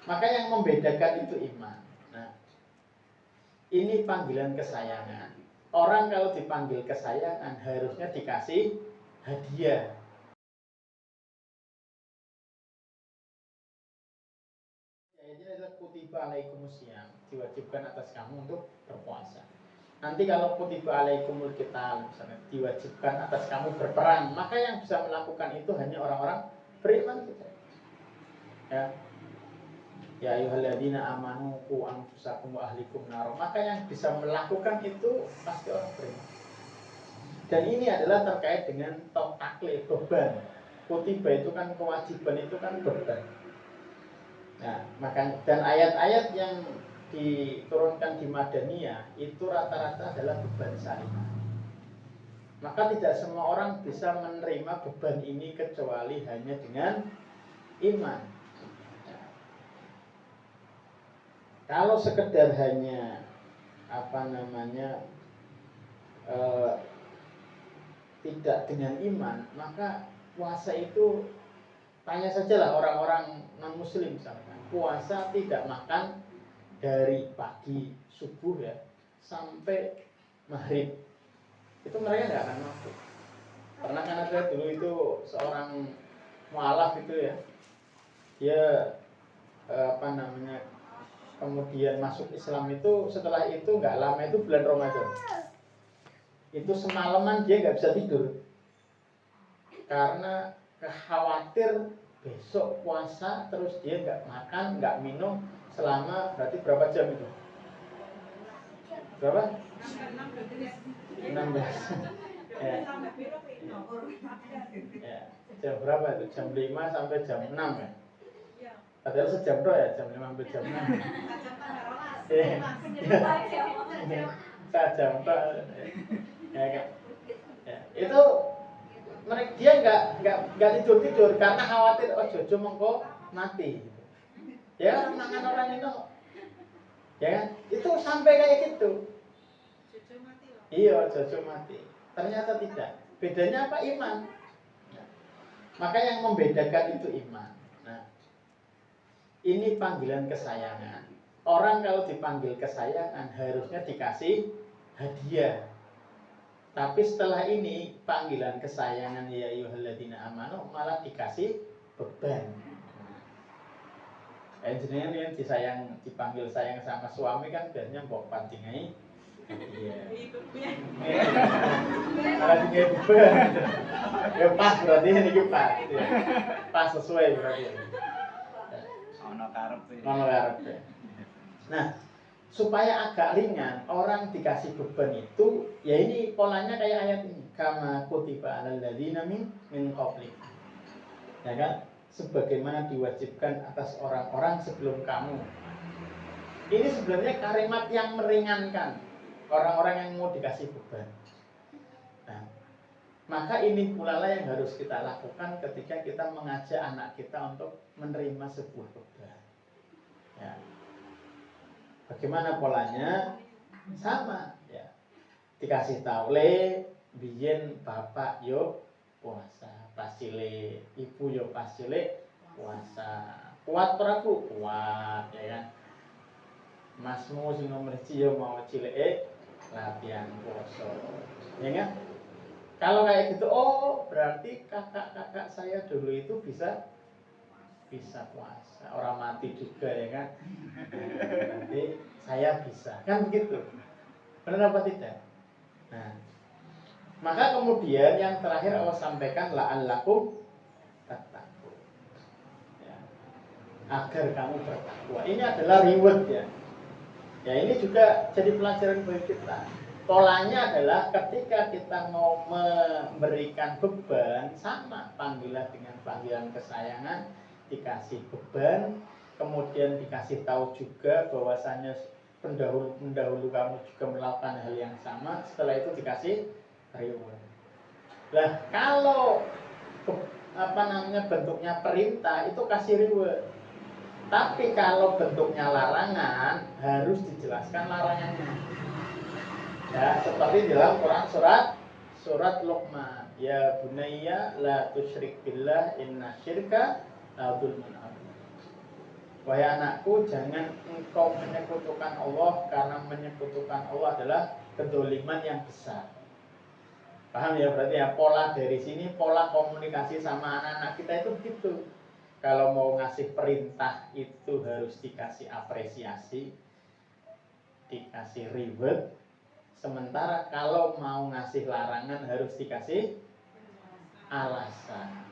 Maka yang membedakan itu iman. Nah, ini panggilan kesayangan. Orang kalau dipanggil kesayangan harusnya dikasih hadiah. Ayatnya adalah kutiba alaikumusiyam, diwajibkan atas kamu untuk berpuasa. Nanti kalau kutiba alaikumul qital, misalnya diwajibkan atas kamu berperang, maka yang bisa melakukan itu hanya orang-orang beriman saja. Ya. Ya ayyuhalladzina amanu qu anfusakum wa ahlikum nar. Maka yang bisa melakukan itu pasti orang beriman. Dan ini adalah terkait dengan taklif, beban. Kutiba itu kan kewajiban, itu kan beban. Nah, maka dan ayat-ayat yang diturunkan di Madaniyah itu rata-rata adalah beban syariah. Maka tidak semua orang bisa menerima beban ini kecuali hanya dengan iman. Kalau sekedar hanya tidak dengan iman, maka puasa itu tanya sajalah orang-orang non-muslim misalkan, puasa tidak makan dari pagi subuh ya sampai maghrib, itu mereka nggak akan mampu. Karena kan ada dulu itu seorang mualaf itu ya, dia kemudian masuk Islam itu, setelah itu nggak lama itu bulan Ramadan, itu semalaman dia nggak bisa tidur karena khawatir besok puasa terus dia nggak makan nggak minum selama berarti berapa jam itu? Berapa? 16. Ya. Ya. Jam berapa itu? Jam 5 sampai jam 6 ya? Padahal sejam doang ya, jam 5 sampai jam 6. Jam doang. Ya kan? Ya. Itu mereka dia nggak tidur karena khawatir Jojo mongko mati. Ya mangan orang itu, ya kan? Itu sampai kayak gitu. Jojo mati loh. Iya, Jojo mati. Ternyata tidak. Bedanya apa? Iman. Nah, maka yang membedakan itu iman. Nah, ini panggilan kesayangan. Orang kalau dipanggil kesayangan harusnya dikasih hadiah. Tapi setelah ini panggilan kesayangan ya ayyuhalladzina amanu malah dikasih beban. Jenengan yang disayang, dipanggil sayang sama suami kan biasanya mbok pantingai. Iya. Malah tinggal beban. Ya pas berarti ini pas. Ya. Pas sesuai berarti. Ono karepe. Nah, supaya agak ringan, orang dikasih beban itu, ya ini polanya kayak ayat ini. Kama kutiba alal ladzina min qablik. Ya kan? Sebagaimana diwajibkan atas orang-orang sebelum kamu. Ini sebenarnya kalimat yang meringankan orang-orang yang mau dikasih beban. Nah, maka ini pula lah yang harus kita lakukan ketika kita mengajak anak kita untuk menerima sebuah beban. Ya. Bagaimana polanya? Sama ya. Dikasih tahu biyen bapak yo puasa, pasile ibu yo pasile puasa. Kuat ora Bu? Kuat ya kan. Masmu sing nomor 1 yo mau cileke latihan puasa. Ya kan? Kalau kayak gitu, oh berarti kakak-kakak saya dulu itu bisa puasa, orang mati juga ya kan. Nanti saya bisa, kan begitu. Benar apa tidak? Nah, maka kemudian yang terakhir Allah sampaikan la'allakum tattaqun. Ya, agar kamu bertakwa. Ini adalah reward ya. Ya ini juga jadi pelajaran bagi kita. Polanya adalah ketika kita mau memberikan beban, sama panggilan dengan panggilan kesayangan, dikasih beban, kemudian dikasih tahu juga bahwasanya pendahulu kamu juga melakukan hal yang sama, setelah itu dikasih reward. Lah kalau bentuknya perintah itu kasih reward. Tapi kalau bentuknya larangan harus dijelaskan larangannya. Ya, seperti dalam Quran surat Luqman, ya bunayya la tusyrik billah inna syirka la dzulmun adzim. wahai anakku, jangan engkau menyekutukan Allah, karena menyekutukan Allah adalah kedoliman yang besar. Paham ya? Berarti ya pola dari sini, pola komunikasi sama anak-anak kita itu gitu. Kalau mau ngasih perintah itu harus dikasih apresiasi, dikasih reward. Sementara kalau mau ngasih larangan harus dikasih alasan.